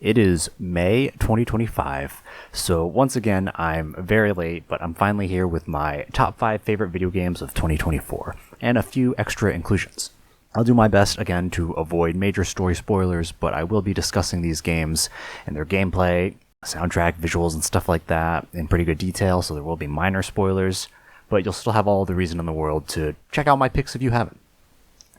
It is May 2025, so once again, I'm very late, but I'm finally here with my top 5 favorite video games of 2024, and a few extra inclusions. I'll do my best again to avoid major story spoilers, but I will be discussing these games and their gameplay, soundtrack, visuals, and stuff like that in pretty good detail, so there will be minor spoilers, but you'll still have all the reason in the world to check out my picks if you haven't.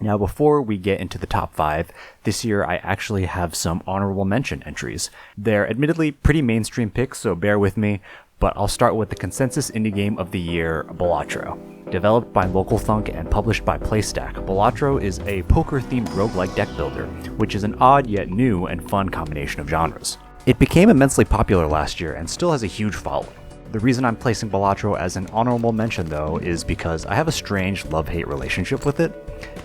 Now, before we get into the top 5, this year I actually have some honorable mention entries. They're admittedly pretty mainstream picks, so bear with me, but I'll start with the consensus indie game of the year, Balatro. Developed by Local Thunk and published by PlayStack, Balatro is a poker-themed roguelike deck builder, which is an odd yet new and fun combination of genres. It became immensely popular last year and still has a huge following. The reason I'm placing Balatro as an honorable mention, though, is because I have a strange love-hate relationship with it.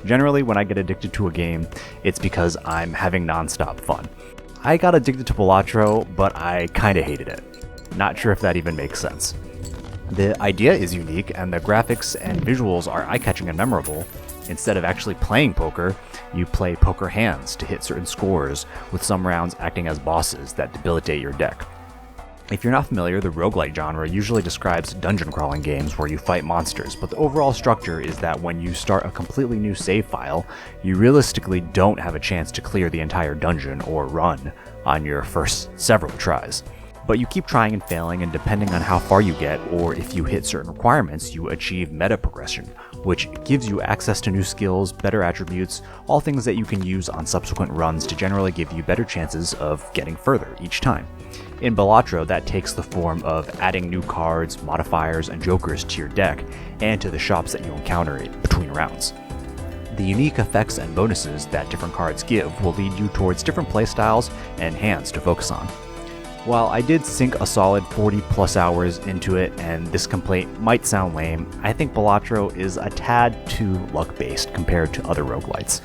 Generally, when I get addicted to a game, it's because I'm having non-stop fun. I got addicted to Balatro, but I kinda hated it. Not sure if that even makes sense. The idea is unique, and the graphics and visuals are eye-catching and memorable. Instead of actually playing poker, you play poker hands to hit certain scores, with some rounds acting as bosses that debilitate your deck. If you're not familiar, the roguelike genre usually describes dungeon crawling games where you fight monsters, but the overall structure is that when you start a completely new save file, you realistically don't have a chance to clear the entire dungeon or run on your first several tries. But you keep trying and failing, and depending on how far you get, or if you hit certain requirements, you achieve meta progression, which gives you access to new skills, better attributes, all things that you can use on subsequent runs to generally give you better chances of getting further each time. In Balatro, that takes the form of adding new cards, modifiers, and jokers to your deck, and to the shops that you encounter between rounds. The unique effects and bonuses that different cards give will lead you towards different playstyles and hands to focus on. While I did sink a solid 40 plus hours into it, and this complaint might sound lame, I think Balatro is a tad too luck-based compared to other roguelites.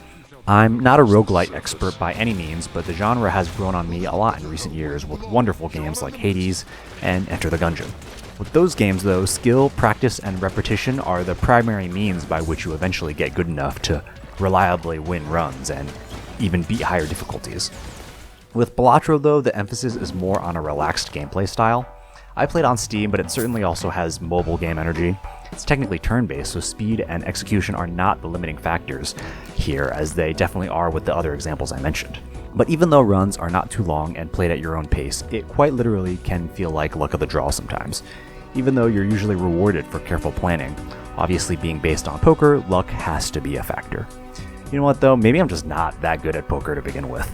I'm not a roguelite expert by any means, but the genre has grown on me a lot in recent years with wonderful games like Hades and Enter the Gungeon. With those games though, skill, practice, and repetition are the primary means by which you eventually get good enough to reliably win runs and even beat higher difficulties. With Balatro though, the emphasis is more on a relaxed gameplay style. I played on Steam, but it certainly also has mobile game energy. It's technically turn-based, so speed and execution are not the limiting factors here, as they definitely are with the other examples I mentioned. But even though runs are not too long and played at your own pace, it quite literally can feel like luck of the draw sometimes. Even though you're usually rewarded for careful planning, obviously being based on poker, luck has to be a factor. You know what though, maybe I'm just not that good at poker to begin with.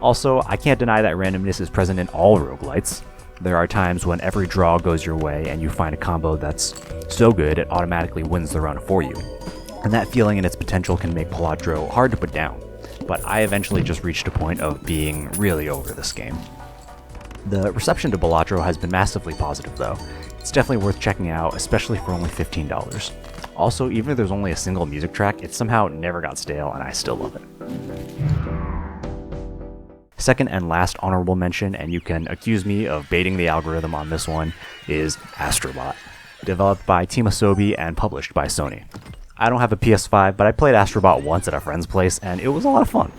Also, I can't deny that randomness is present in all roguelites. There are times when every draw goes your way and you find a combo that's so good it automatically wins the run for you. And that feeling and its potential can make Balatro hard to put down, but I eventually just reached a point of being really over this game. The reception to Balatro has been massively positive though. It's definitely worth checking out, especially for only $15. Also, even if there's only a single music track, it somehow never got stale and I still love it. Second and last honorable mention, and you can accuse me of baiting the algorithm on this one, is Astrobot. Developed by Team Asobi and published by Sony. I don't have a PS5, but I played Astrobot once at a friend's place, and it was a lot of fun.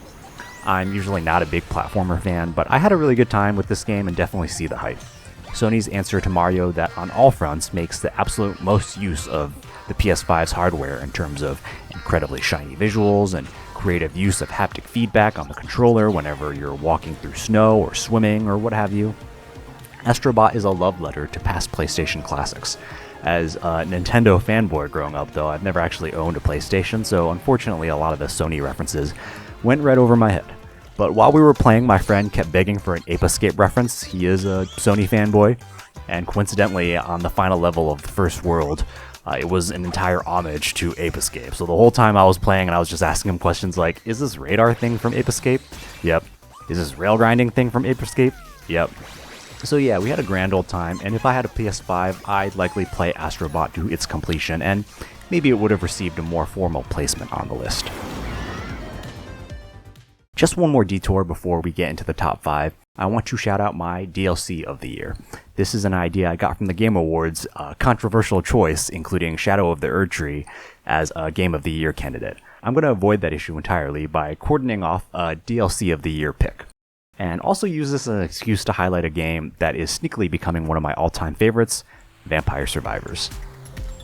I'm usually not a big platformer fan, but I had a really good time with this game and definitely see the hype. Sony's answer to Mario that on all fronts makes the absolute most use of the PS5's hardware in terms of incredibly shiny visuals and creative use of haptic feedback on the controller whenever you're walking through snow or swimming or what have you. Astrobot is a love letter to past PlayStation classics. As a Nintendo fanboy growing up though, I've never actually owned a PlayStation, so unfortunately a lot of the Sony references went right over my head. But while we were playing, my friend kept begging for an Ape Escape reference. He is a Sony fanboy, and coincidentally on the final level of the first world, it was an entire homage to Ape Escape. So the whole time I was playing and I was just asking him questions like, is this radar thing from Ape Escape? Yep. Is this rail grinding thing from Ape Escape? Yep. So yeah, we had a grand old time, and if I had a PS5, I'd likely play Astrobot to its completion, and maybe it would have received a more formal placement on the list. Just one more detour before we get into the top 5. I want to shout out my DLC of the year. This is an idea I got from the Game Awards, a controversial choice, including Shadow of the Erdtree as a Game of the Year candidate. I'm going to avoid that issue entirely by cordoning off a DLC of the Year pick. and also use this as an excuse to highlight a game that is sneakily becoming one of my all-time favorites, Vampire Survivors.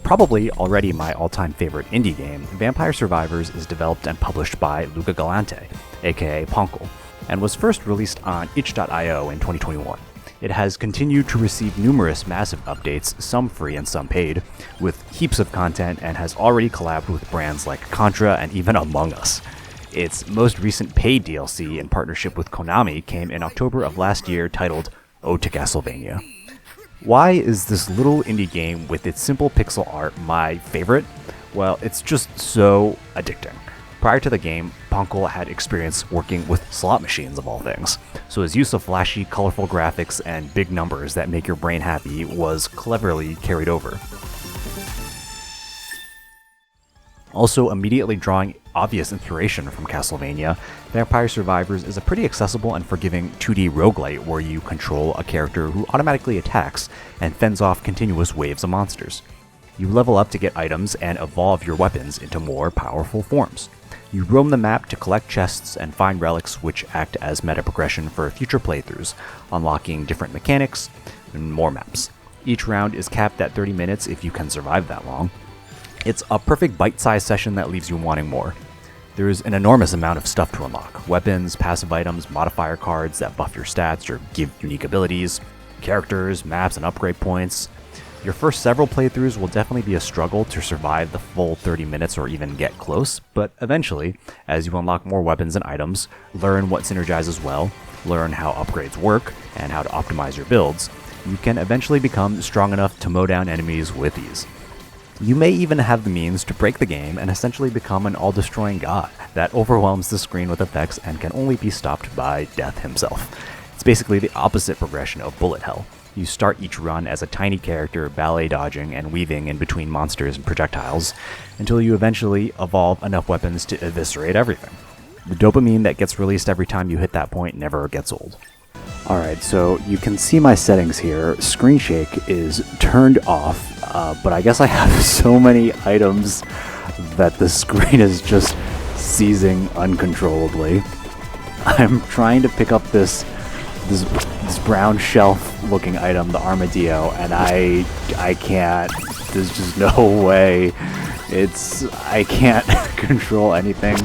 Probably already my all-time favorite indie game, Vampire Survivors is developed and published by Luca Galante, aka Poncle, and was first released on itch.io in 2021. It has continued to receive numerous massive updates, some free and some paid, with heaps of content, and has already collabed with brands like Contra and even Among Us. Its most recent paid DLC in partnership with Konami came in October of last year, titled Ode to Castlevania. Why is this little indie game with its simple pixel art my favorite? Well, it's just so addicting. Prior to the game, Poncle had experience working with slot machines of all things, so his use of flashy, colorful graphics and big numbers that make your brain happy was cleverly carried over. Also, immediately drawing obvious inspiration from Castlevania, Vampire Survivors is a pretty accessible and forgiving 2D roguelite where you control a character who automatically attacks and fends off continuous waves of monsters. You level up to get items and evolve your weapons into more powerful forms. You roam the map to collect chests and find relics which act as meta progression for future playthroughs, unlocking different mechanics and more maps. Each round is capped at 30 minutes if you can survive that long. It's a perfect bite-sized session that leaves you wanting more. There's an enormous amount of stuff to unlock: weapons, passive items, modifier cards that buff your stats or give unique abilities, characters, maps, and upgrade points. Your first several playthroughs will definitely be a struggle to survive the full 30 minutes or even get close, but eventually, as you unlock more weapons and items, learn what synergizes well, learn how upgrades work, and how to optimize your builds, you can eventually become strong enough to mow down enemies with ease. You may even have the means to break the game and essentially become an all-destroying god that overwhelms the screen with effects and can only be stopped by Death himself. It's basically the opposite progression of bullet hell. You start each run as a tiny character ballet dodging and weaving in between monsters and projectiles until you eventually evolve enough weapons to eviscerate everything. The dopamine that gets released every time you hit that point never gets old. Alright, so you can see my settings here. Screen shake is turned off, but I guess I have so many items that the screen is just seizing uncontrollably. I'm trying to pick up this brown shelf looking item, the armadillo, and I can't. There's just no way. I can't control anything.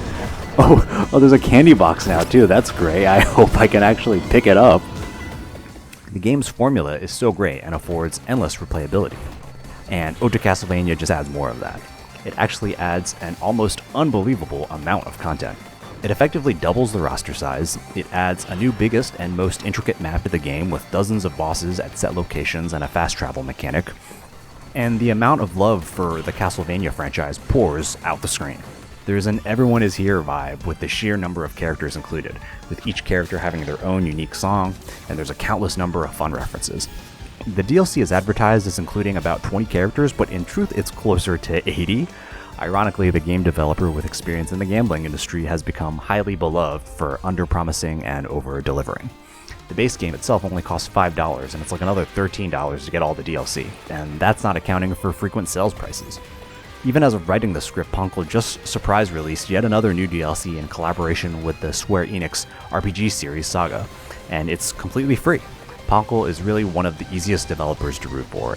Oh, there's a candy box now too. That's great. I hope I can actually pick it up. The game's formula is so great and affords endless replayability. And Ode to Castlevania just adds more of that. It actually adds an almost unbelievable amount of content. It effectively doubles the roster size, it adds a new biggest and most intricate map to the game with dozens of bosses at set locations and a fast travel mechanic, and the amount of love for the Castlevania franchise pours out the screen. There's an everyone is here vibe with the sheer number of characters included, with each character having their own unique song, and there's a countless number of fun references. The DLC is advertised as including about 20 characters, but in truth it's closer to 80. Ironically, the game developer with experience in the gambling industry has become highly beloved for under-promising and over-delivering. The base game itself only costs $5, and it's like another $13 to get all the DLC, and that's not accounting for frequent sales prices. Even as of writing the script, Poncle just surprise released yet another new DLC in collaboration with the Square Enix RPG series Saga, and it's completely free. Poncle is really one of the easiest developers to root for.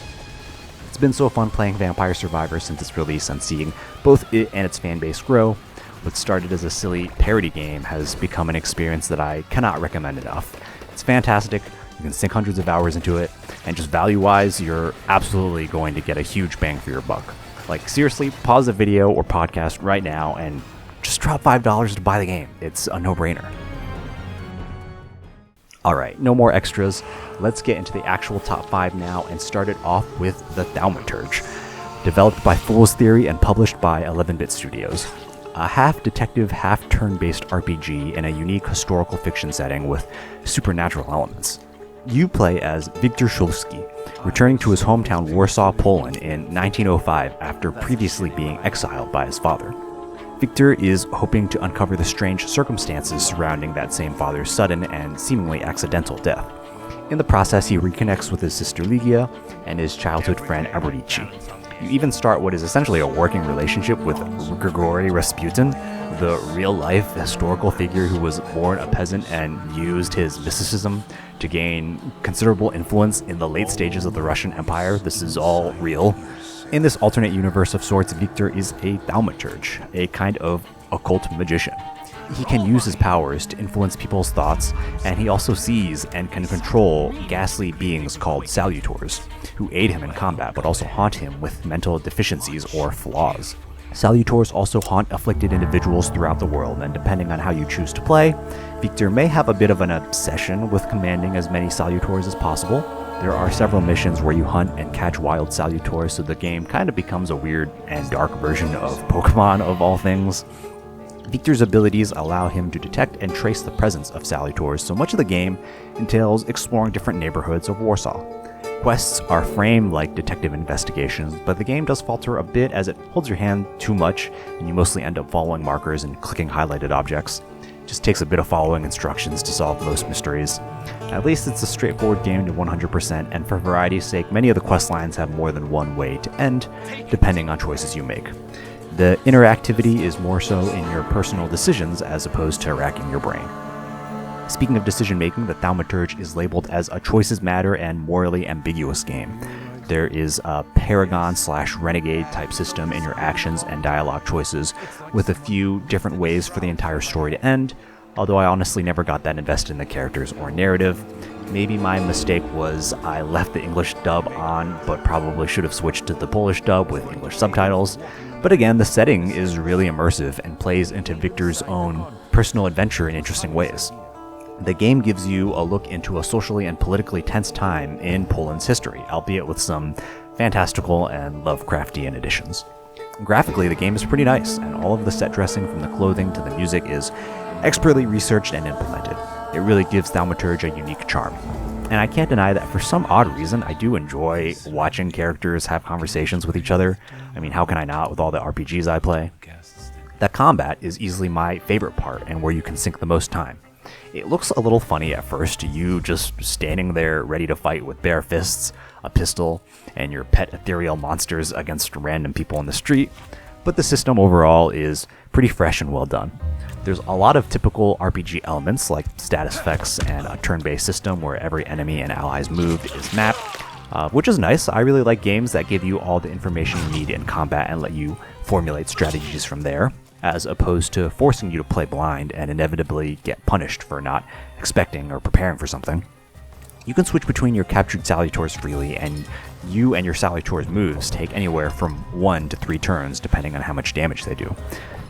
It's been so fun playing Vampire Survivors since its release and seeing both it and its fanbase grow. What started as a silly parody game has become an experience that I cannot recommend enough. It's fantastic, you can sink hundreds of hours into it, and just value-wise, you're absolutely going to get a huge bang for your buck. Like, seriously, pause the video or podcast right now and just drop $5 to buy the game. It's a no-brainer. Alright, no more extras. Let's get into the actual top 5 now and start it off with The Thaumaturge. Developed by Fool's Theory and published by 11-Bit Studios. A half-detective, half-turn-based RPG in a unique historical fiction setting with supernatural elements. You play as Wiktor Szulski, returning to his hometown Warsaw, Poland in 1905 after previously being exiled by his father. Wiktor is hoping to uncover the strange circumstances surrounding that same father's sudden and seemingly accidental death. In the process, he reconnects with his sister Ligia and his childhood friend Aberici. You even start what is essentially a working relationship with Grigory Rasputin, the real-life historical figure who was born a peasant and used his mysticism to gain considerable influence in the late stages of the Russian Empire. This is all real. In this alternate universe of sorts, Viktor is a thaumaturge, a kind of occult magician. He can use his powers to influence people's thoughts, and he also sees and can control ghastly beings called salutors, who aid him in combat but also haunt him with mental deficiencies or flaws. Salutors also haunt afflicted individuals throughout the world, and depending on how you choose to play, Viktor may have a bit of an obsession with commanding as many salutors as possible. There are several missions where you hunt and catch wild salutors, so the game kind of becomes a weird and dark version of Pokemon of all things. Viktor's abilities allow him to detect and trace the presence of salutors, so much of the game entails exploring different neighborhoods of Warsaw. Quests are framed like detective investigations, but the game does falter a bit as it holds your hand too much, and you mostly end up following markers and clicking highlighted objects. It just takes a bit of following instructions to solve most mysteries. At least it's a straightforward game to 100%, and for variety's sake, many of the quest lines have more than one way to end, depending on choices you make. The interactivity is more so in your personal decisions as opposed to racking your brain. Speaking of decision making, the Thaumaturge is labeled as a choices matter and morally ambiguous game. There is a Paragon/Renegade type system in your actions and dialogue choices, with a few different ways for the entire story to end, although I honestly never got that invested in the characters or narrative. Maybe my mistake was I left the English dub on, but probably should have switched to the Polish dub with English subtitles. But again, the setting is really immersive and plays into Viktor's own personal adventure in interesting ways. The game gives you a look into a socially and politically tense time in Poland's history, albeit with some fantastical and Lovecraftian additions. Graphically, the game is pretty nice, and all of the set dressing from the clothing to the music is expertly researched and implemented. It really gives Thaumaturge a unique charm. And I can't deny that for some odd reason, I do enjoy watching characters have conversations with each other. I mean, how can I not with all the RPGs I play? The combat is easily my favorite part and where you can sink the most time. It looks a little funny at first, you just standing there ready to fight with bare fists, a pistol, and your pet ethereal monsters against random people on the street, but the system overall is pretty fresh and well done. There's a lot of typical RPG elements like status effects and a turn-based system where every enemy and allies moved is mapped, which is nice. I really like games that give you all the information you need in combat and let you formulate strategies from there, as opposed to forcing you to play blind and inevitably get punished for not expecting or preparing for something. You can switch between your captured salutors freely, and you and your salutors' moves take anywhere from 1 to 3 turns depending on how much damage they do.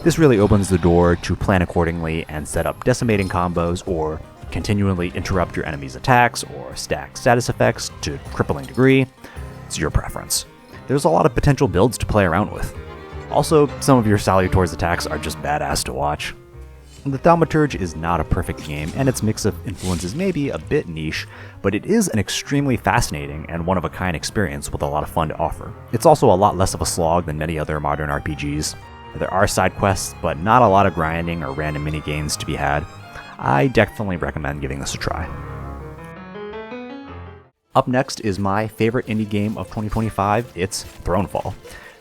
This really opens the door to plan accordingly and set up decimating combos, or continually interrupt your enemy's attacks, or stack status effects to a crippling degree. It's your preference. There's a lot of potential builds to play around with. Also, some of your Salutor's attacks are just badass to watch. The Thaumaturge is not a perfect game, and its mix of influences may be a bit niche, but it is an extremely fascinating and one-of-a-kind experience with a lot of fun to offer. It's also a lot less of a slog than many other modern RPGs. There are side quests, but not a lot of grinding or random mini-games to be had. I definitely recommend giving this a try. Up next is my favorite indie game of 2025, it's Thronefall.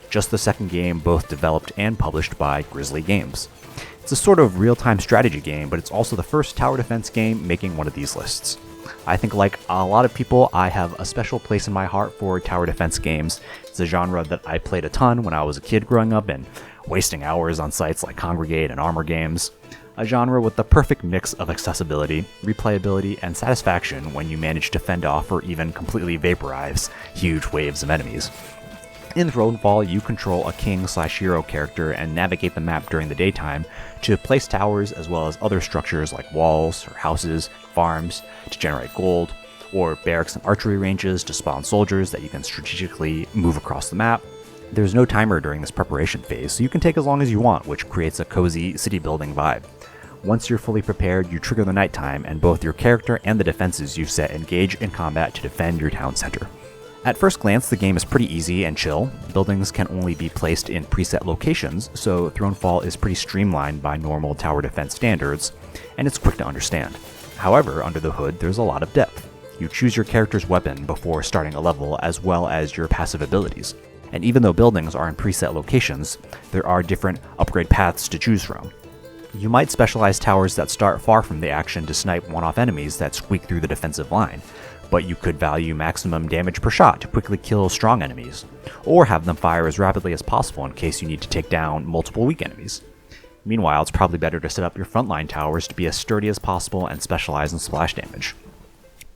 Just the second game both developed and published by Grizzly Games. It's a sort of real-time strategy game, but it's also the first tower defense game making one of these lists. I think like a lot of people, I have a special place in my heart for tower defense games. It's a genre that I played a ton when I was a kid growing up and wasting hours on sites like Kongregate and Armor Games. A genre with the perfect mix of accessibility, replayability, and satisfaction when you manage to fend off or even completely vaporize huge waves of enemies. In Thronefall, you control a king/hero character and navigate the map during the daytime to place towers as well as other structures like walls or houses, farms to generate gold, or barracks and archery ranges to spawn soldiers that you can strategically move across the map. There's no timer during this preparation phase, so you can take as long as you want, which creates a cozy city building vibe. Once you're fully prepared, you trigger the nighttime, and both your character and the defenses you've set engage in combat to defend your town center. At first glance, the game is pretty easy and chill. Buildings can only be placed in preset locations, so Thronefall is pretty streamlined by normal tower defense standards, and it's quick to understand. However, under the hood, there's a lot of depth. You choose your character's weapon before starting a level, as well as your passive abilities. and even though buildings are in preset locations, there are different upgrade paths to choose from. You might specialize towers that start far from the action to snipe one-off enemies that squeak through the defensive line, but you could value maximum damage per shot to quickly kill strong enemies, or have them fire as rapidly as possible in case you need to take down multiple weak enemies. Meanwhile, it's probably better to set up your frontline towers to be as sturdy as possible and specialize in splash damage.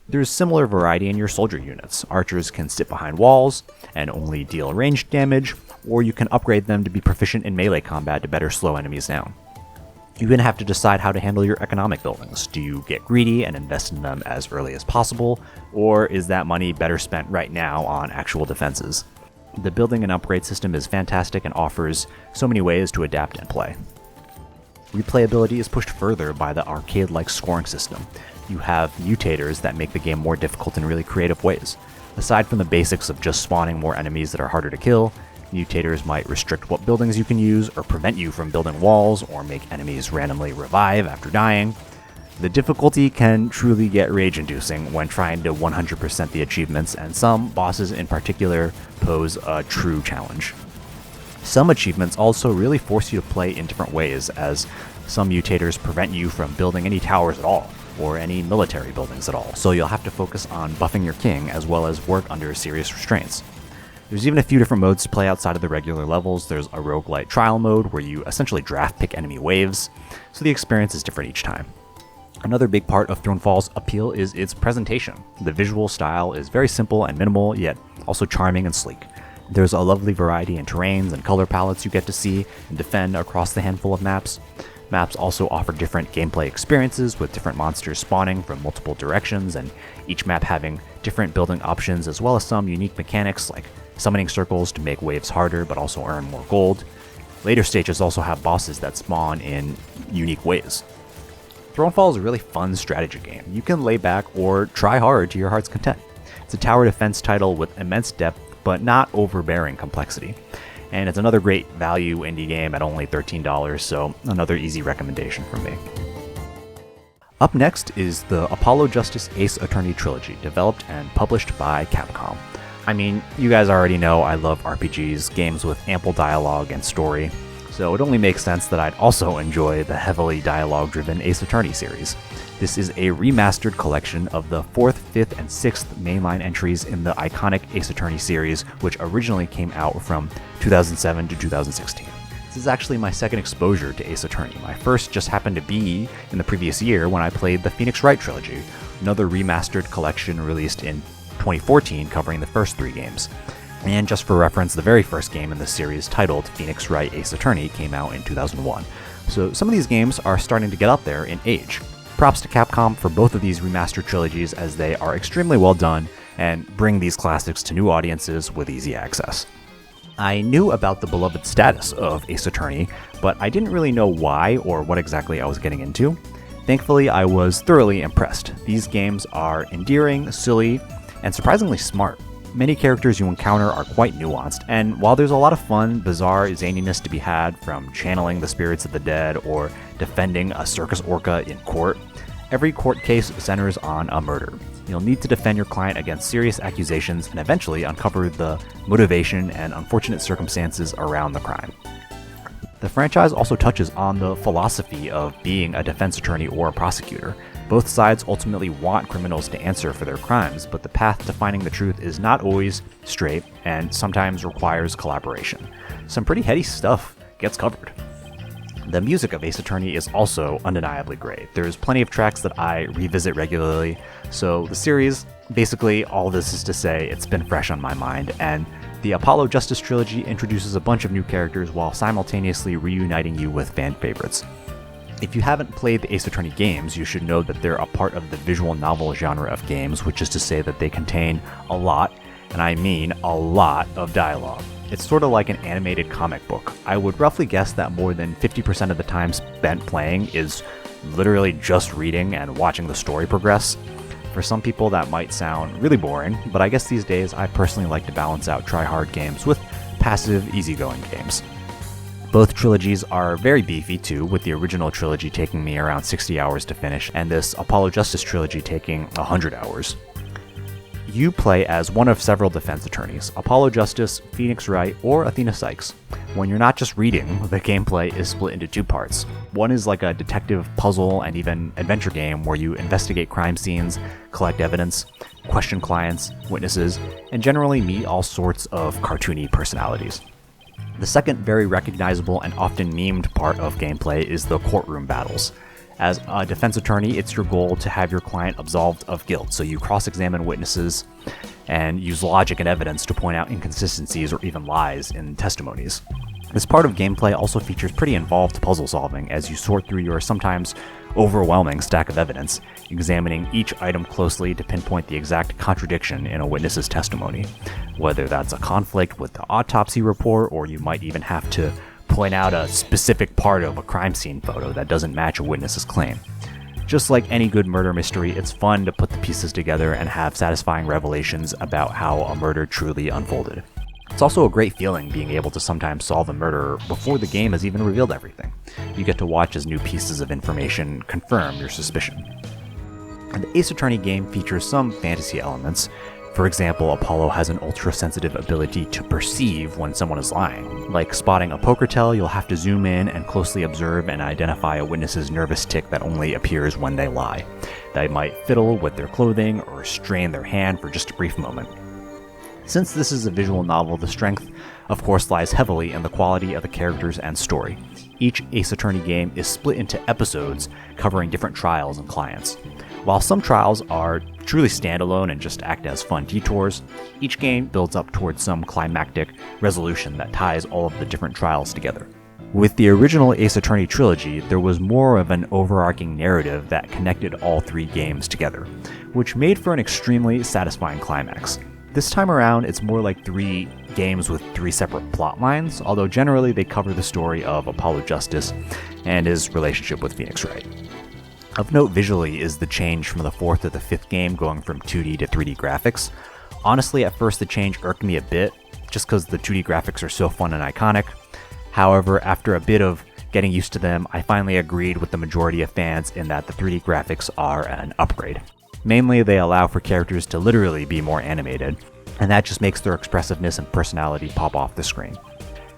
There's similar variety in your soldier units. Archers can sit behind walls and only deal ranged damage, or you can upgrade them to be proficient in melee combat to better slow enemies down. You're going to have to decide how to handle your economic buildings. Do you get greedy and invest in them as early as possible, or is that money better spent right now on actual defenses? The building and upgrade system is fantastic and offers so many ways to adapt and play. Replayability is pushed further by the arcade-like scoring system. You have mutators that make the game more difficult in really creative ways. Aside from the basics of just spawning more enemies that are harder to kill, mutators might restrict what buildings you can use, or prevent you from building walls, or make enemies randomly revive after dying. The difficulty can truly get rage-inducing when trying to 100% the achievements, and some bosses in particular pose a true challenge. Some achievements also really force you to play in different ways, as some mutators prevent you from building any towers at all, or any military buildings at all, so you'll have to focus on buffing your king as well as work under serious restraints. There's even a few different modes to play outside of the regular levels. There's a roguelite trial mode where you essentially draft pick enemy waves, so the experience is different each time. Another big part of Thronefall's appeal is its presentation. The visual style is very simple and minimal, yet also charming and sleek. There's a lovely variety in terrains and color palettes you get to see and defend across the handful of maps. Maps also offer different gameplay experiences, with different monsters spawning from multiple directions, and each map having different building options, as well as some unique mechanics like summoning circles to make waves harder but also earn more gold. Later stages also have bosses that spawn in unique ways. Thronefall is a really fun strategy game. You can lay back or try hard to your heart's content. It's a tower defense title with immense depth but not overbearing complexity. And it's another great value indie game at only $13, so another easy recommendation from me. Up next is the Apollo Justice Ace Attorney trilogy, developed and published by Capcom. I mean, you guys already know I love RPGs, games with ample dialogue and story, so it only makes sense that I'd also enjoy the heavily dialogue-driven Ace Attorney series. This is a remastered collection of the 4th, 5th, and 6th mainline entries in the iconic Ace Attorney series, which originally came out from 2007 to 2016. This is actually my second exposure to Ace Attorney. My first just happened to be in the previous year when I played the Phoenix Wright trilogy, another remastered collection released in 2014 covering the first 3 games. And just for reference, the very first game in the series, titled Phoenix Wright Ace Attorney, came out in 2001. So some of these games are starting to get up there in age. Props to Capcom for both of these remastered trilogies, as they are extremely well done and bring these classics to new audiences with easy access. I knew about the beloved status of Ace Attorney, but I didn't really know why or what exactly I was getting into. Thankfully, I was thoroughly impressed. These games are endearing, silly, and surprisingly smart. Many characters you encounter are quite nuanced, and while there's a lot of fun, bizarre zaniness to be had from channeling the spirits of the dead or defending a circus orca in court, every court case centers on a murder. You'll need to defend your client against serious accusations and eventually uncover the motivation and unfortunate circumstances around the crime. The franchise also touches on the philosophy of being a defense attorney or a prosecutor. Both sides ultimately want criminals to answer for their crimes, but the path to finding the truth is not always straight and sometimes requires collaboration. Some pretty heady stuff gets covered. The music of Ace Attorney is also undeniably great. There's plenty of tracks that I revisit regularly, so the series, basically all this is to say, it's been fresh on my mind, and the Apollo Justice trilogy introduces a bunch of new characters while simultaneously reuniting you with fan favorites. If you haven't played the Ace Attorney games, you should know that they're a part of the visual novel genre of games, which is to say that they contain a lot, and I mean a lot, of dialogue. It's sort of like an animated comic book. I would roughly guess that more than 50% of the time spent playing is literally just reading and watching the story progress. For some people that might sound really boring, but I guess these days I personally like to balance out try-hard games with passive, easygoing games. Both trilogies are very beefy too, with the original trilogy taking me around 60 hours to finish, and this Apollo Justice trilogy taking 100 hours. you play as one of several defense attorneys, Apollo Justice, Phoenix Wright, or Athena Sykes. When you're not just reading, the gameplay is split into two parts. One is like a detective puzzle and even adventure game where you investigate crime scenes, collect evidence, question clients, witnesses, and generally meet all sorts of cartoony personalities. The second very recognizable and often memed part of gameplay is the courtroom battles. As a defense attorney, it's your goal to have your client absolved of guilt, so you cross-examine witnesses and use logic and evidence to point out inconsistencies or even lies in testimonies. This part of gameplay also features pretty involved puzzle solving as you sort through your sometimes overwhelming stack of evidence, examining each item closely to pinpoint the exact contradiction in a witness's testimony, whether that's a conflict with the autopsy report or you might even have to point out a specific part of a crime scene photo that doesn't match a witness's claim. Just like any good murder mystery, it's fun to put the pieces together and have satisfying revelations about how a murder truly unfolded. It's also a great feeling being able to sometimes solve a murder before the game has even revealed everything. You get to watch as new pieces of information confirm your suspicion. The Ace Attorney game features some fantasy elements. For example, Apollo has an ultra-sensitive ability to perceive when someone is lying. Like spotting a poker tell, you'll have to zoom in and closely observe and identify a witness's nervous tic that only appears when they lie. They might fiddle with their clothing or strain their hand for just a brief moment. Since this is a visual novel, the strength, of course, lies heavily in the quality of the characters and story. Each Ace Attorney game is split into episodes covering different trials and clients. While some trials are truly standalone and just act as fun detours, each game builds up towards some climactic resolution that ties all of the different trials together. With the original Ace Attorney trilogy, there was more of an overarching narrative that connected all three games together, which made for an extremely satisfying climax. This time around, it's more like three games with three separate plot lines, although generally they cover the story of Apollo Justice and his relationship with Phoenix Wright. Of note visually is the change from the fourth to the fifth game going from 2D to 3D graphics. Honestly, at first the change irked me a bit, just because the 2D graphics are so fun and iconic. However, after a bit of getting used to them, I finally agreed with the majority of fans in that the 3D graphics are an upgrade. Mainly, they allow for characters to literally be more animated, and that just makes their expressiveness and personality pop off the screen.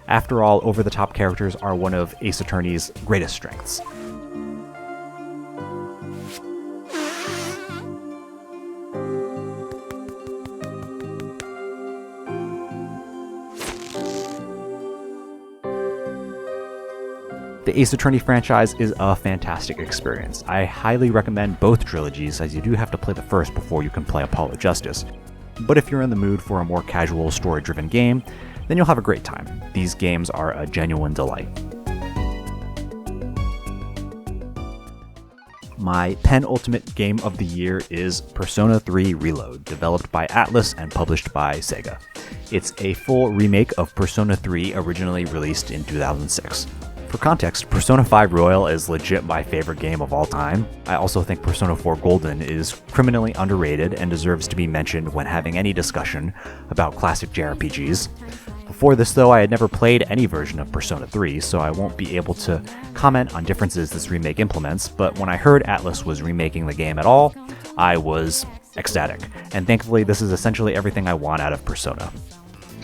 After all, over-the-top characters are one of Ace Attorney's greatest strengths. The Ace Attorney franchise is a fantastic experience. I highly recommend both trilogies, as you do have to play the first before you can play Apollo Justice. But if you're in the mood for a more casual, story-driven game, then you'll have a great time. These games are a genuine delight. My penultimate game of the year is Persona 3 Reload, developed by Atlus and published by Sega. It's a full remake of Persona 3 originally released in 2006. For context, Persona 5 Royal is legit my favorite game of all time. I also think Persona 4 Golden is criminally underrated and deserves to be mentioned when having any discussion about classic JRPGs. Before this though, I had never played any version of Persona 3, so I won't be able to comment on differences this remake implements, but when I heard Atlus was remaking the game at all, I was ecstatic. And thankfully, this is essentially everything I want out of Persona.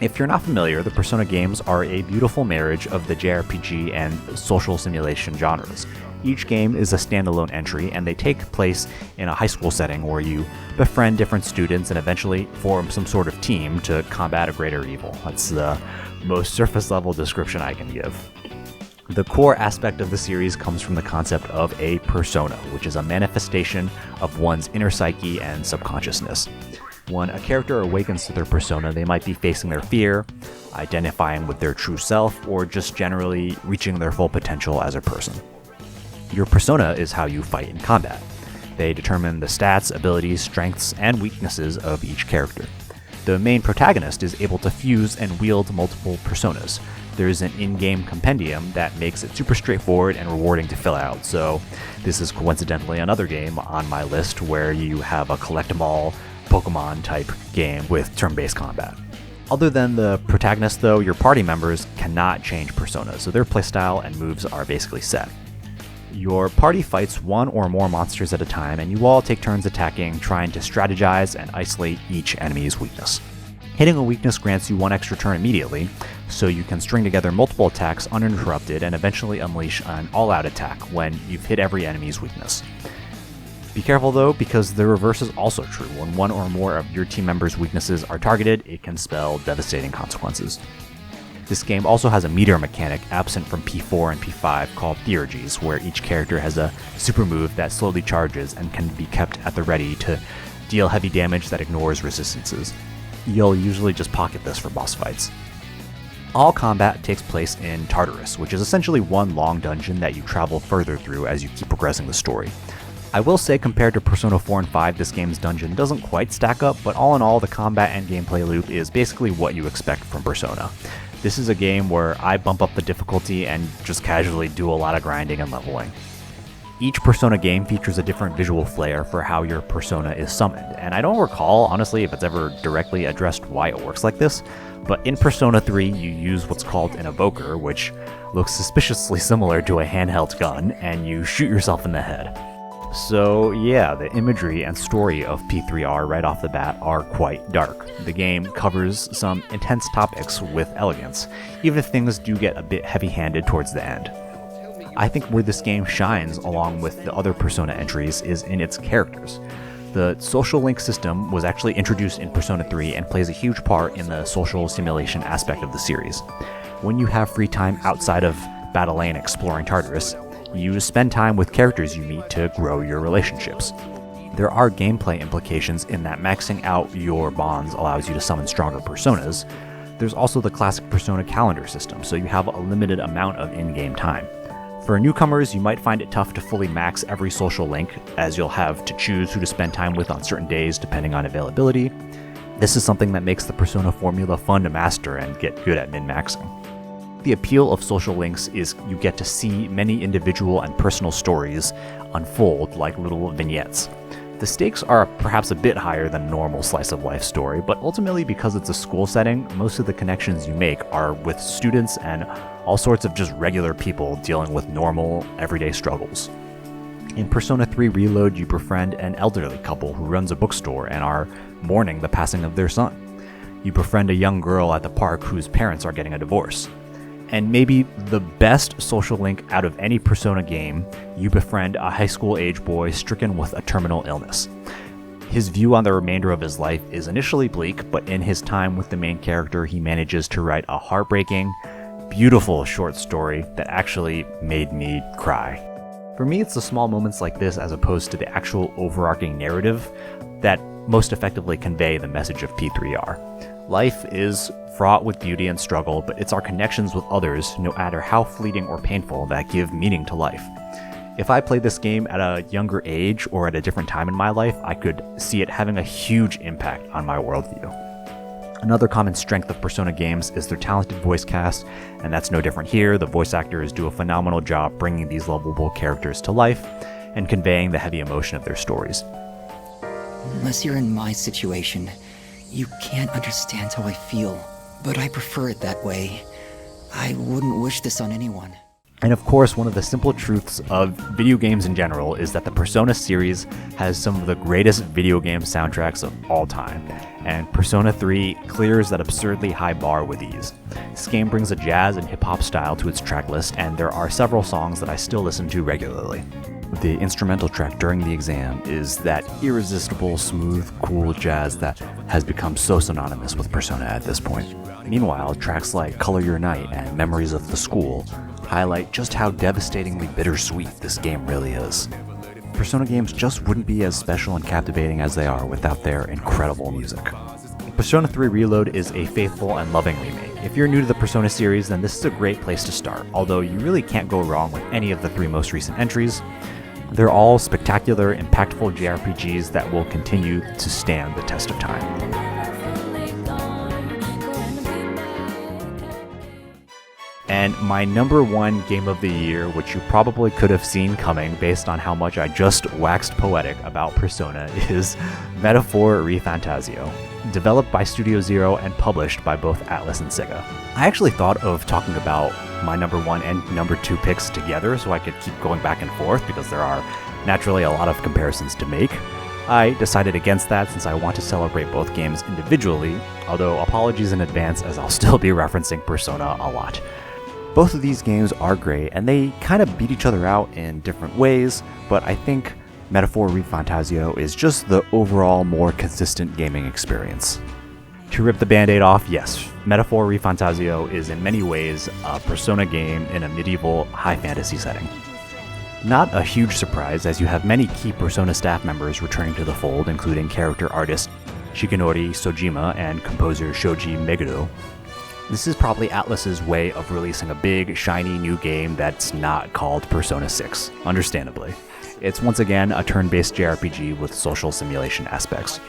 If you're not familiar, the Persona games are a beautiful marriage of the JRPG and social simulation genres. Each game is a standalone entry, and they take place in a high school setting where you befriend different students and eventually form some sort of team to combat a greater evil. That's the most surface-level description I can give. The core aspect of the series comes from the concept of a persona, which is a manifestation of one's inner psyche and subconsciousness. When a character awakens to their persona, they might be facing their fear, identifying with their true self, or just generally reaching their full potential as a person. Your persona is how you fight in combat. They determine the stats, abilities, strengths, and weaknesses of each character. The main protagonist is able to fuse and wield multiple personas. There's an in-game compendium that makes it super straightforward and rewarding to fill out, so this is coincidentally another game on my list where you have a collect-em-all Pokemon type game with turn-based combat. Other than the protagonist though, your party members cannot change personas, so their playstyle and moves are basically set. Your party fights one or more monsters at a time, and you all take turns attacking, trying to strategize and isolate each enemy's weakness. Hitting a weakness grants you one extra turn immediately, so you can string together multiple attacks uninterrupted and eventually unleash an all-out attack when you've hit every enemy's weakness. Be careful though, because the reverse is also true. When one or more of your team members' weaknesses are targeted, it can spell devastating consequences. This game also has a meter mechanic absent from P4 and P5 called Theurgies, where each character has a super move that slowly charges and can be kept at the ready to deal heavy damage that ignores resistances. You'll usually just pocket this for boss fights. All combat takes place in Tartarus, which is essentially one long dungeon that you travel further through as you keep progressing the story. I will say, compared to Persona 4 and 5, this game's dungeon doesn't quite stack up, but all in all, the combat and gameplay loop is basically what you expect from Persona. This is a game where I bump up the difficulty and just casually do a lot of grinding and leveling. Each Persona game features a different visual flair for how your persona is summoned, and I don't recall, honestly, if it's ever directly addressed why it works like this, but in Persona 3 you use what's called an evoker, which looks suspiciously similar to a handheld gun, and you shoot yourself in the head. So yeah, the imagery and story of P3R right off the bat are quite dark. The game covers some intense topics with elegance, even if things do get a bit heavy-handed towards the end. I think where this game shines along with the other Persona entries is in its characters. The social link system was actually introduced in Persona 3 and plays a huge part in the social simulation aspect of the series. When you have free time outside of Battle Lane exploring Tartarus, you spend time with characters you meet to grow your relationships. There are gameplay implications in that maxing out your bonds allows you to summon stronger personas. There's also the classic Persona calendar system, so you have a limited amount of in-game time. For newcomers, you might find it tough to fully max every social link, as you'll have to choose who to spend time with on certain days depending on availability. This is something that makes the Persona formula fun to master and get good at min-maxing. The appeal of social links is you get to see many individual and personal stories unfold like little vignettes. The stakes are perhaps a bit higher than a normal slice of life story, but ultimately because it's a school setting, most of the connections you make are with students and all sorts of just regular people dealing with normal, everyday struggles. In Persona 3 Reload, you befriend an elderly couple who runs a bookstore and are mourning the passing of their son. You befriend a young girl at the park whose parents are getting a divorce. And maybe the best social link out of any Persona game, you befriend a high school age boy stricken with a terminal illness. His view on the remainder of his life is initially bleak, but in his time with the main character, he manages to write a heartbreaking, beautiful short story that actually made me cry. For me, it's the small moments like this as opposed to the actual overarching narrative that most effectively convey the message of P3R. Life is fraught with beauty and struggle, but it's our connections with others, no matter how fleeting or painful, that give meaning to life. If I played this game at a younger age or at a different time in my life, I could see it having a huge impact on my worldview. Another common strength of Persona games is their talented voice cast, and that's no different here. The voice actors do a phenomenal job bringing these lovable characters to life and conveying the heavy emotion of their stories. Unless you're in my situation, you can't understand how I feel. But I prefer it that way. I wouldn't wish this on anyone. And of course, one of the simple truths of video games in general is that the Persona series has some of the greatest video game soundtracks of all time, and Persona 3 clears that absurdly high bar with ease. This game brings a jazz and hip-hop style to its tracklist, and there are several songs that I still listen to regularly. The instrumental track during the exam is that irresistible, smooth, cool jazz that has become so synonymous with Persona at this point. Meanwhile, tracks like Color Your Night and Memories of the School highlight just how devastatingly bittersweet this game really is. Persona games just wouldn't be as special and captivating as they are without their incredible music. Persona 3 Reload is a faithful and loving remake. If you're new to the Persona series, then this is a great place to start, although you really can't go wrong with any of the 3 most recent entries. They're all spectacular, impactful JRPGs that will continue to stand the test of time. And my number 1 game of the year, which you probably could have seen coming based on how much I just waxed poetic about Persona, is Metaphor ReFantazio, developed by Studio Zero and published by both Atlus and Sega. I actually thought of talking about my number 1 and number 2 picks together so I could keep going back and forth because there are naturally a lot of comparisons to make. I decided against that since I want to celebrate both games individually, although apologies in advance as I'll still be referencing Persona a lot. Both of these games are great, and they kind of beat each other out in different ways, but I think Metaphor ReFantazio is just the overall more consistent gaming experience. To rip the band-aid off, yes, Metaphor ReFantazio is in many ways a Persona game in a medieval high fantasy setting. Not a huge surprise, as you have many key Persona staff members returning to the fold, including character artist Shigenori Sojima and composer Shoji Meguro. This is probably Atlus's way of releasing a big, shiny new game that's not called Persona 6, understandably. It's once again a turn-based JRPG with social simulation aspects.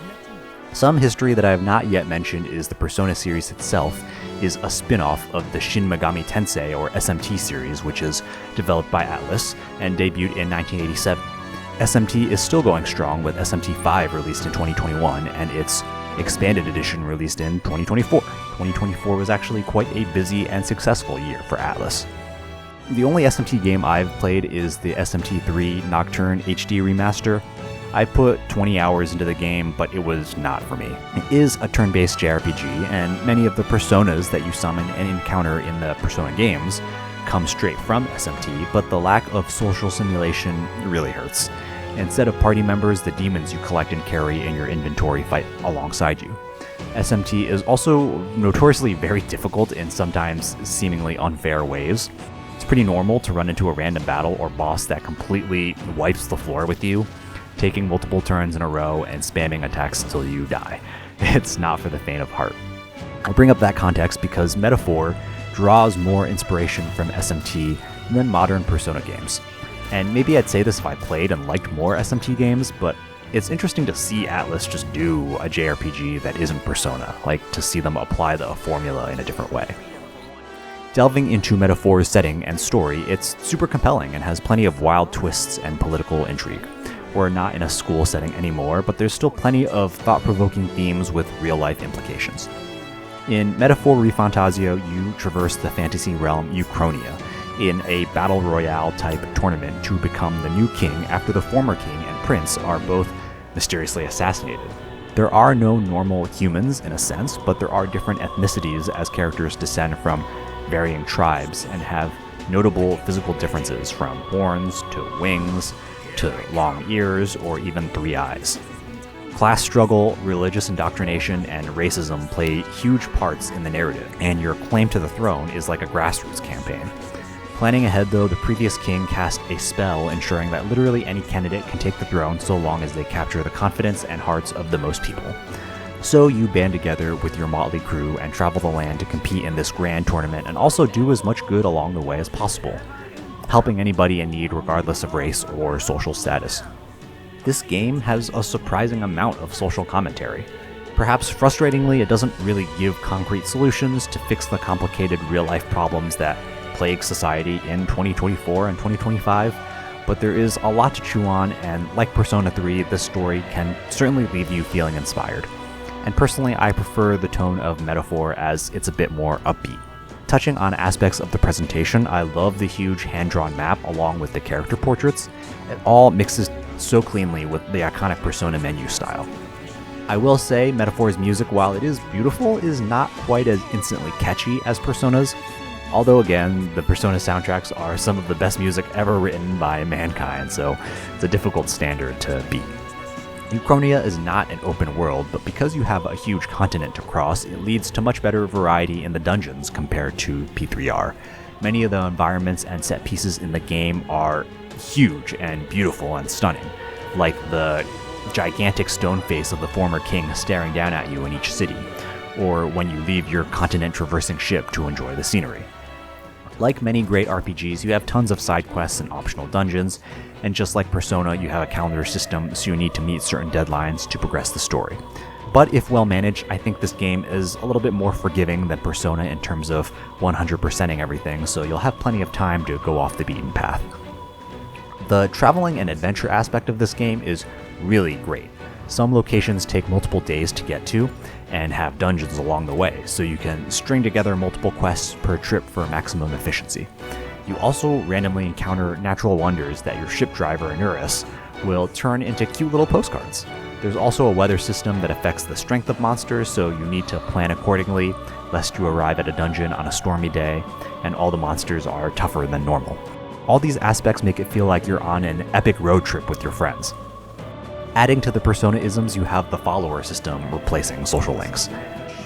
Some history that I have not yet mentioned is the Persona series itself is a spin-off of the Shin Megami Tensei or SMT series, which is developed by Atlus and debuted in 1987. SMT is still going strong with SMT 5 released in 2021 and its expanded edition released in 2024. 2024 was actually quite a busy and successful year for Atlus. The only SMT game I've played is the SMT 3 Nocturne HD remaster. I put 20 hours into the game, but it was not for me. It is a turn-based JRPG, and many of the personas that you summon and encounter in the Persona games come straight from SMT, but the lack of social simulation really hurts. Instead of party members, the demons you collect and carry in your inventory fight alongside you. SMT is also notoriously very difficult in sometimes seemingly unfair ways. It's pretty normal to run into a random battle or boss that completely wipes the floor with you, taking multiple turns in a row and spamming attacks until you die. It's not for the faint of heart. I bring up that context because Metaphor draws more inspiration from SMT than modern Persona games. And maybe I'd say this if I played and liked more SMT games, but it's interesting to see Atlus just do a JRPG that isn't Persona, like to see them apply the formula in a different way. Delving into Metaphor's setting and story, it's super compelling and has plenty of wild twists and political intrigue. We're not in a school setting anymore, but there's still plenty of thought-provoking themes with real-life implications. In Metaphor ReFantazio, you traverse the fantasy realm Uchronia in a battle royale-type tournament to become the new king after the former king and prince are both mysteriously assassinated. There are no normal humans in a sense, but there are different ethnicities as characters descend from varying tribes and have notable physical differences from horns to wings to long ears, or even 3 eyes. Class struggle, religious indoctrination, and racism play huge parts in the narrative, and your claim to the throne is like a grassroots campaign. Planning ahead though, the previous king cast a spell ensuring that literally any candidate can take the throne so long as they capture the confidence and hearts of the most people. So you band together with your motley crew and travel the land to compete in this grand tournament and also do as much good along the way as possible, helping anybody in need regardless of race or social status. This game has a surprising amount of social commentary. Perhaps frustratingly, it doesn't really give concrete solutions to fix the complicated real-life problems that plague society in 2024 and 2025, but there is a lot to chew on, and like Persona 3, this story can certainly leave you feeling inspired. And personally, I prefer the tone of Metaphor as it's a bit more upbeat. Touching on aspects of the presentation, I love the huge hand-drawn map along with the character portraits. It all mixes so cleanly with the iconic Persona menu style. I will say, Metaphor's music, while it is beautiful, is not quite as instantly catchy as Persona's, although again, the Persona soundtracks are some of the best music ever written by mankind, so it's a difficult standard to beat. Uchronia is not an open world, but because you have a huge continent to cross, it leads to much better variety in the dungeons compared to P3R. Many of the environments and set pieces in the game are huge and beautiful and stunning, like the gigantic stone face of the former king staring down at you in each city, or when you leave your continent-traversing ship to enjoy the scenery. Like many great RPGs, you have tons of side quests and optional dungeons, and just like Persona, you have a calendar system, so you need to meet certain deadlines to progress the story. But if well managed, I think this game is a little bit more forgiving than Persona in terms of 100%ing everything, so you'll have plenty of time to go off the beaten path. The traveling and adventure aspect of this game is really great. Some locations take multiple days to get to and have dungeons along the way, so you can string together multiple quests per trip for maximum efficiency. You also randomly encounter natural wonders that your ship driver, Anurus, will turn into cute little postcards. There's also a weather system that affects the strength of monsters, so you need to plan accordingly, lest you arrive at a dungeon on a stormy day, and all the monsters are tougher than normal. All these aspects make it feel like you're on an epic road trip with your friends. Adding to the Persona-isms, you have the follower system replacing social links.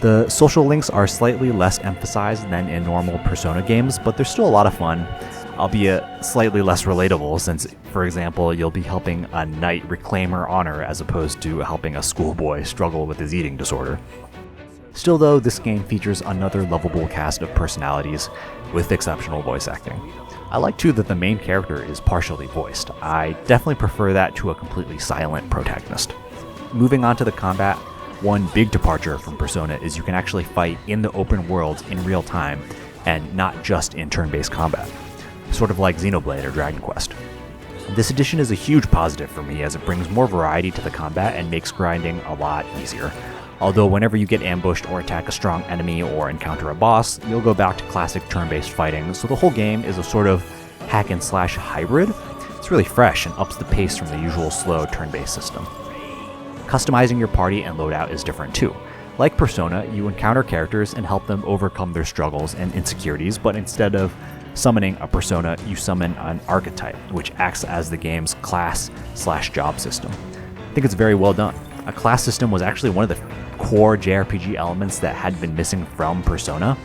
The social links are slightly less emphasized than in normal Persona games, but they're still a lot of fun, albeit slightly less relatable since, for example, you'll be helping a knight reclaim her honor as opposed to helping a schoolboy struggle with his eating disorder. Still though, this game features another lovable cast of personalities with exceptional voice acting. I like too that the main character is partially voiced. I definitely prefer that to a completely silent protagonist. Moving on to the combat, one big departure from Persona is you can actually fight in the open world in real time and not just in turn-based combat, sort of like Xenoblade or Dragon Quest. This addition is a huge positive for me as it brings more variety to the combat and makes grinding a lot easier. Although whenever you get ambushed or attack a strong enemy or encounter a boss, you'll go back to classic turn-based fighting, so the whole game is a sort of hack and slash hybrid. It's really fresh and ups the pace from the usual slow turn-based system. Customizing your party and loadout is different too. Like Persona, you encounter characters and help them overcome their struggles and insecurities, but instead of summoning a persona, you summon an archetype, which acts as the game's class/job system. I think it's very well done. A class system was actually one of the core JRPG elements that had been missing from Persona.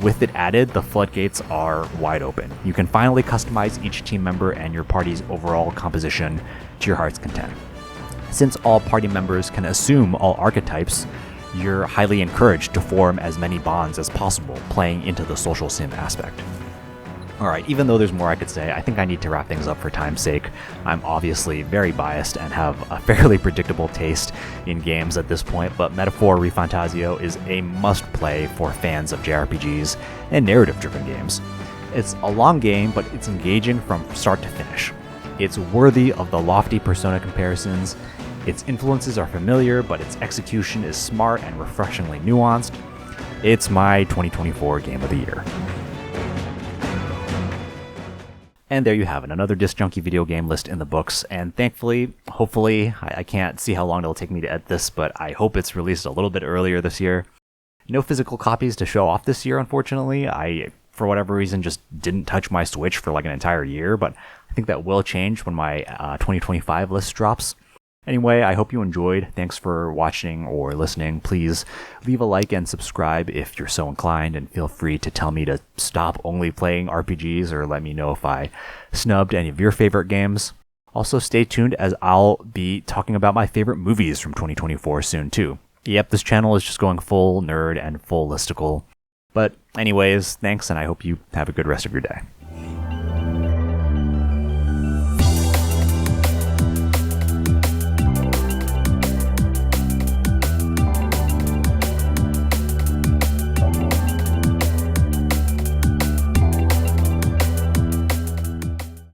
With it added, the floodgates are wide open. You can finally customize each team member and your party's overall composition to your heart's content. Since all party members can assume all archetypes, you're highly encouraged to form as many bonds as possible, playing into the social sim aspect. Alright, even though there's more I could say, I think I need to wrap things up for time's sake. I'm obviously very biased and have a fairly predictable taste in games at this point, but Metaphor ReFantazio is a must-play for fans of JRPGs and narrative-driven games. It's a long game, but it's engaging from start to finish. It's worthy of the lofty Persona comparisons. Its influences are familiar, but its execution is smart and refreshingly nuanced. It's my 2024 Game of the Year. And there you have it, another Disc Junkie video game list in the books, and thankfully, hopefully, I can't see how long it'll take me to edit this, but I hope it's released a little bit earlier this year. No physical copies to show off this year, unfortunately. I, for whatever reason, just didn't touch my Switch for like an entire year, but I think that will change when my 2025 list drops. Anyway, I hope you enjoyed. Thanks for watching or listening. Please leave a like and subscribe if you're so inclined, and feel free to tell me to stop only playing RPGs or let me know if I snubbed any of your favorite games. Also, stay tuned as I'll be talking about my favorite movies from 2024 soon too. Yep, this channel is just going full nerd and full listicle. But anyways, thanks, and I hope you have a good rest of your day.